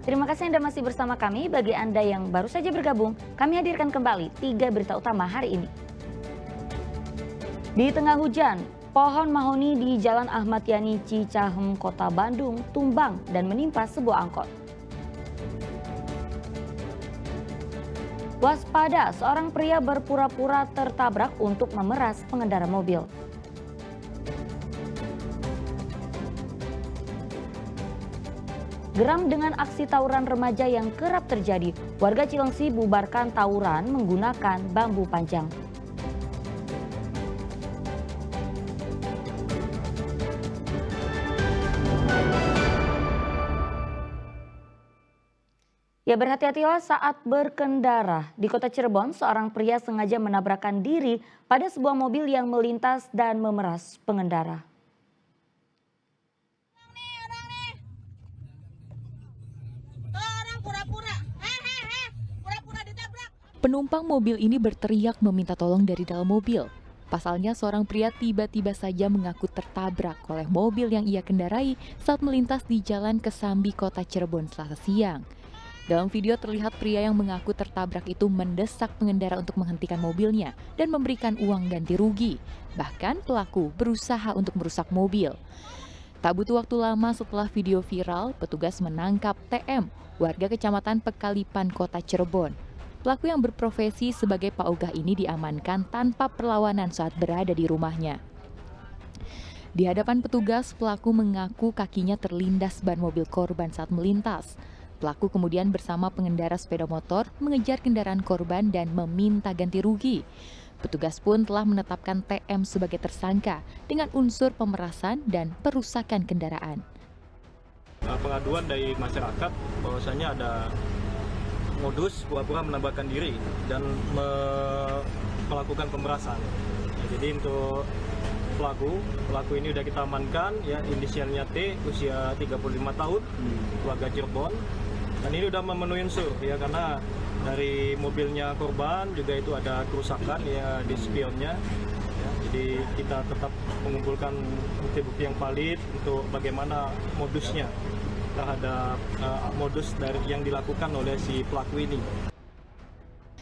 Terima kasih Anda masih bersama kami. Bagi Anda yang baru saja bergabung, kami hadirkan kembali 3 berita utama hari ini. Di tengah hujan, pohon mahoni di Jalan Ahmad Yani Cicahem, Kota Bandung tumbang dan menimpa sebuah angkot. Waspada, seorang pria berpura-pura tertabrak untuk memeras pengendara mobil. Geram dengan aksi tawuran remaja yang kerap terjadi, warga Cilengsi bubarkan tawuran menggunakan bambu panjang. Ya, berhati-hatilah saat berkendara. Di Kota Cirebon, seorang pria sengaja menabrakkan diri pada sebuah mobil yang melintas dan memeras pengendara. Penumpang mobil ini berteriak meminta tolong dari dalam mobil. Pasalnya seorang pria tiba-tiba saja mengaku tertabrak oleh mobil yang ia kendarai saat melintas di Jalan Kesambi, Kota Cirebon, Selasa siang. Dalam video terlihat pria yang mengaku tertabrak itu mendesak pengendara untuk menghentikan mobilnya dan memberikan uang ganti rugi. Bahkan pelaku berusaha untuk merusak mobil. Tak butuh waktu lama setelah video viral, petugas menangkap TM, warga Kecamatan Pekalipan, Kota Cirebon. Pelaku yang berprofesi sebagai paugah ini diamankan tanpa perlawanan saat berada di rumahnya. Di hadapan petugas, pelaku mengaku kakinya terlindas ban mobil korban saat melintas. Pelaku kemudian bersama pengendara sepeda motor mengejar kendaraan korban dan meminta ganti rugi. Petugas pun telah menetapkan TM sebagai tersangka dengan unsur pemerasan dan perusakan kendaraan. Pengaduan dari masyarakat bahwasanya ada modus pura-pura menabrakkan diri dan melakukan pemerasan. Jadi untuk pelaku ini sudah kita amankan, ya, inisialnya T, usia 35 tahun, warga Cirebon. Dan ini sudah memenuhi unsur, ya, karena dari mobilnya korban juga itu ada kerusakan, ya, di spionnya. Ya, jadi kita tetap mengumpulkan bukti-bukti yang valid untuk bagaimana modusnya terhadap modus yang dilakukan oleh si pelaku ini.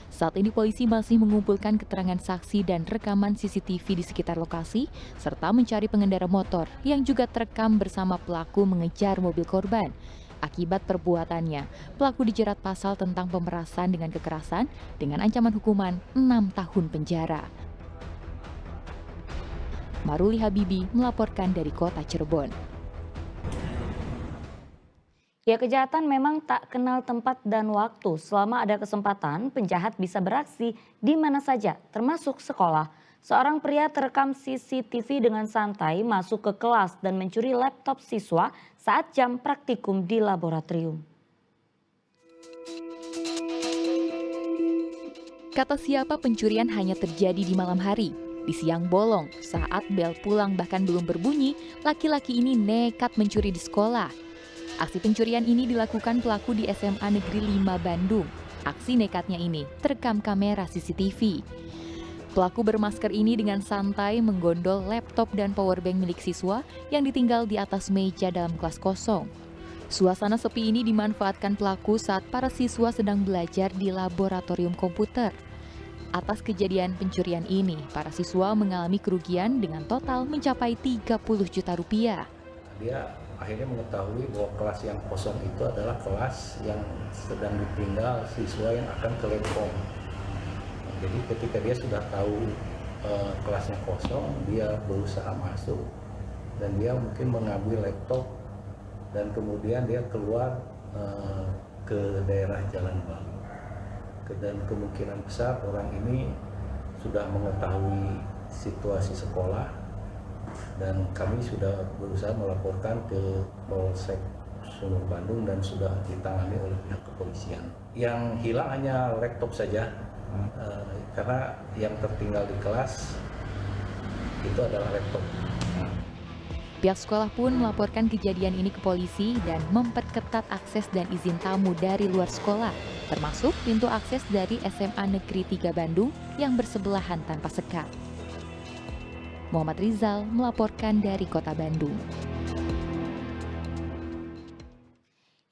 Saat ini polisi masih mengumpulkan keterangan saksi dan rekaman CCTV di sekitar lokasi, serta mencari pengendara motor yang juga terekam bersama pelaku mengejar mobil korban. Akibat perbuatannya, pelaku dijerat pasal tentang pemerasan dengan kekerasan dengan ancaman hukuman 6 tahun penjara. Maruli Habibi melaporkan dari Kota Cirebon. Ya, kejahatan memang tak kenal tempat dan waktu. Selama ada kesempatan, penjahat bisa beraksi di mana saja, termasuk sekolah. Seorang pria terekam CCTV dengan santai masuk ke kelas dan mencuri laptop siswa saat jam praktikum di laboratorium. Kata siapa pencurian hanya terjadi di malam hari. Di siang bolong, saat bel pulang bahkan belum berbunyi, laki-laki ini nekat mencuri di sekolah. Aksi pencurian ini dilakukan pelaku di SMA Negeri 5 Bandung. Aksi nekatnya ini terekam kamera CCTV. Pelaku bermasker ini dengan santai menggondol laptop dan powerbank milik siswa yang ditinggal di atas meja dalam kelas kosong. Suasana sepi ini dimanfaatkan pelaku saat para siswa sedang belajar di laboratorium komputer. Atas kejadian pencurian ini, para siswa mengalami kerugian dengan total mencapai 30 juta rupiah. Dia akhirnya mengetahui bahwa kelas yang kosong itu adalah kelas yang sedang ditinggal siswa yang akan ke Labcom. Jadi ketika dia sudah tahu kelasnya kosong, dia berusaha masuk dan dia mungkin mengambil laptop dan kemudian dia keluar ke daerah Jalan Bali. Dan kemungkinan besar orang ini sudah mengetahui situasi sekolah dan kami sudah berusaha melaporkan ke Polsek Sumur Bandung dan sudah ditangani oleh pihak kepolisian. Yang hilang hanya laptop saja, karena yang tertinggal di kelas itu adalah laptop. Pihak sekolah pun melaporkan kejadian ini ke polisi dan memperketat akses dan izin tamu dari luar sekolah, termasuk pintu akses dari SMA Negeri 3 Bandung yang bersebelahan tanpa sekat. Muhammad Rizal melaporkan dari Kota Bandung.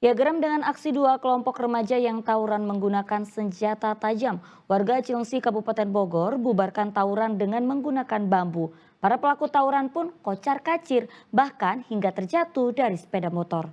Ya, geram dengan aksi dua kelompok remaja yang tawuran menggunakan senjata tajam. Warga Cilengsi Kabupaten Bogor bubarkan tawuran dengan menggunakan bambu. Para pelaku tawuran pun kocar kacir, bahkan hingga terjatuh dari sepeda motor.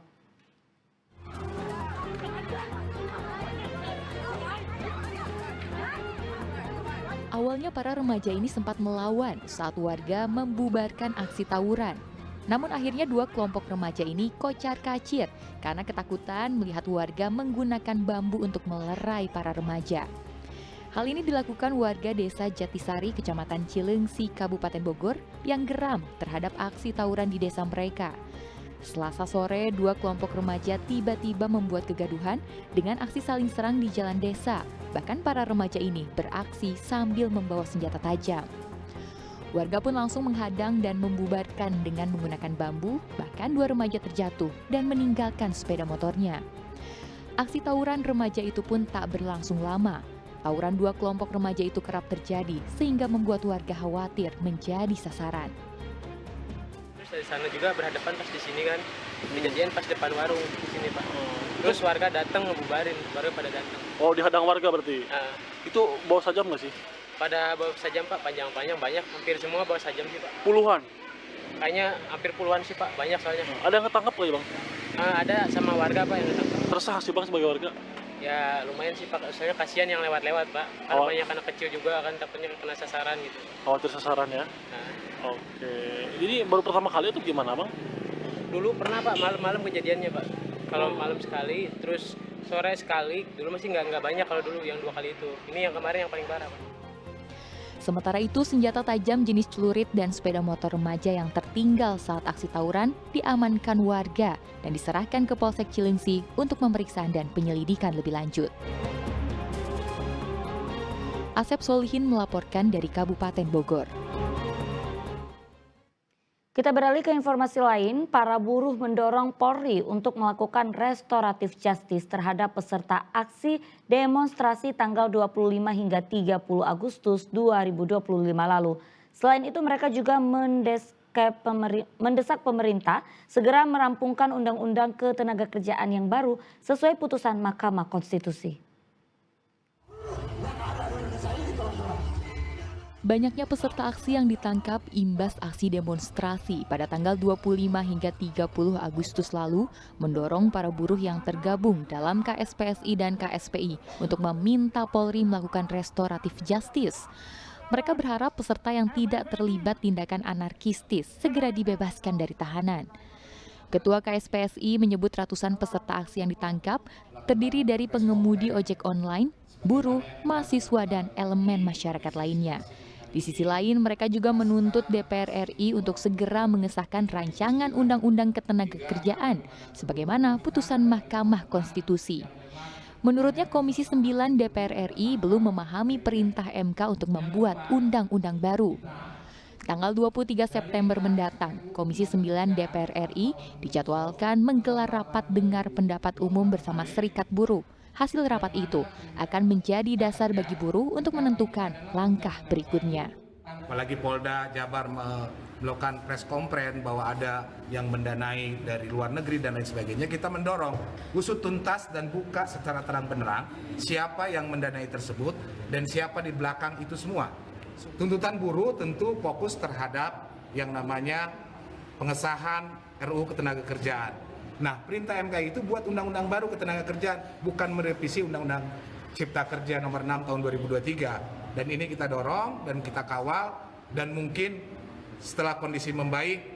Awalnya para remaja ini sempat melawan saat warga membubarkan aksi tawuran. Namun akhirnya dua kelompok remaja ini kocar-kacir karena ketakutan melihat warga menggunakan bambu untuk melerai para remaja. Hal ini dilakukan warga desa Jatisari, Kecamatan Cilengsi, Kabupaten Bogor yang geram terhadap aksi tawuran di desa mereka. Selasa sore, dua kelompok remaja tiba-tiba membuat kegaduhan dengan aksi saling serang di jalan desa. Bahkan para remaja ini beraksi sambil membawa senjata tajam. Warga pun langsung menghadang dan membubarkan dengan menggunakan bambu, bahkan dua remaja terjatuh dan meninggalkan sepeda motornya. Aksi tawuran remaja itu pun tak berlangsung lama. Tawuran dua kelompok remaja itu kerap terjadi sehingga membuat warga khawatir menjadi sasaran. Terus dari sana juga berhadapan pas di sini kan, kejadian pas depan warung di sini Pak. Terus warga datang ngebubarin, warga pada datang. Oh, dihadang warga berarti? Itu bawa sajam nggak sih? Pada bawa sajam Pak, panjang-panjang banyak, hampir semua bawa sajam sih Pak. Puluhan? Kayaknya hampir puluhan sih Pak, banyak soalnya. Ada yang ketangkap nggak ya Bang? Ada sama warga Pak yang datang. Resah sih Bang sebagai warga? Ya lumayan sih Pak, soalnya kasihan yang lewat-lewat Pak. Karena banyak anak kecil juga kan takutnya kena sasaran gitu. Khawatir sasaran ya? Oke, jadi baru pertama kali itu gimana Bang? Dulu pernah Pak, malam-malam kejadiannya Pak. Kalau malam sekali, terus sore sekali, dulu masih nggak banyak kalau dulu yang 2 kali itu. Ini yang kemarin yang paling parah Pak. Sementara itu, senjata tajam jenis celurit dan sepeda motor remaja yang tertinggal saat aksi tawuran diamankan warga dan diserahkan ke Polsek Cilengsi untuk pemeriksaan dan penyelidikan lebih lanjut. Asep Solihin melaporkan dari Kabupaten Bogor. Kita beralih ke informasi lain, para buruh mendorong Polri untuk melakukan restoratif justice terhadap peserta aksi demonstrasi tanggal 25 hingga 30 Agustus 2025 lalu. Selain itu mereka juga mendesak pemerintah segera merampungkan Undang-Undang Ketenagakerjaan yang baru sesuai putusan Mahkamah Konstitusi. Banyaknya peserta aksi yang ditangkap imbas aksi demonstrasi pada tanggal 25 hingga 30 Agustus lalu mendorong para buruh yang tergabung dalam KSPSI dan KSPI untuk meminta Polri melakukan restoratif justice. Mereka berharap peserta yang tidak terlibat tindakan anarkistis segera dibebaskan dari tahanan. Ketua KSPSI menyebut ratusan peserta aksi yang ditangkap terdiri dari pengemudi ojek online, buruh, mahasiswa, dan elemen masyarakat lainnya. Di sisi lain, mereka juga menuntut DPR RI untuk segera mengesahkan rancangan Undang-Undang Ketenagakerjaan sebagaimana putusan Mahkamah Konstitusi. Menurutnya Komisi 9 DPR RI belum memahami perintah MK untuk membuat undang-undang baru. Tanggal 23 September mendatang, Komisi 9 DPR RI dijadwalkan menggelar rapat dengar pendapat umum bersama Serikat Buruh. Hasil rapat itu akan menjadi dasar bagi buruh untuk menentukan langkah berikutnya. Apalagi Polda Jabar melakukan press conference bahwa ada yang mendanai dari luar negeri dan lain sebagainya, kita mendorong usut tuntas dan buka secara terang benderang siapa yang mendanai tersebut dan siapa di belakang itu semua. Tuntutan buruh tentu fokus terhadap yang namanya pengesahan RUU Ketenagakerjaan. Nah, perintah MK itu buat undang-undang baru ketenagakerjaan, bukan merevisi Undang-Undang Cipta Kerja nomor 6 tahun 2023. Dan ini kita dorong dan kita kawal, dan mungkin setelah kondisi membaik,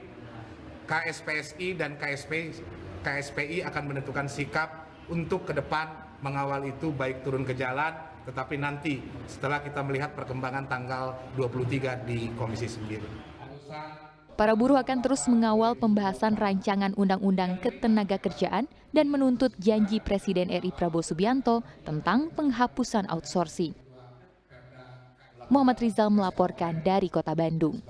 KSPSI dan KSPI akan menentukan sikap untuk ke depan mengawal itu, baik turun ke jalan, tetapi nanti setelah kita melihat perkembangan tanggal 23 di Komisi 9. Para buruh akan terus mengawal pembahasan rancangan Undang-Undang Ketenagakerjaan dan menuntut janji Presiden RI Prabowo Subianto tentang penghapusan outsourcing. Muhammad Rizal melaporkan dari Kota Bandung.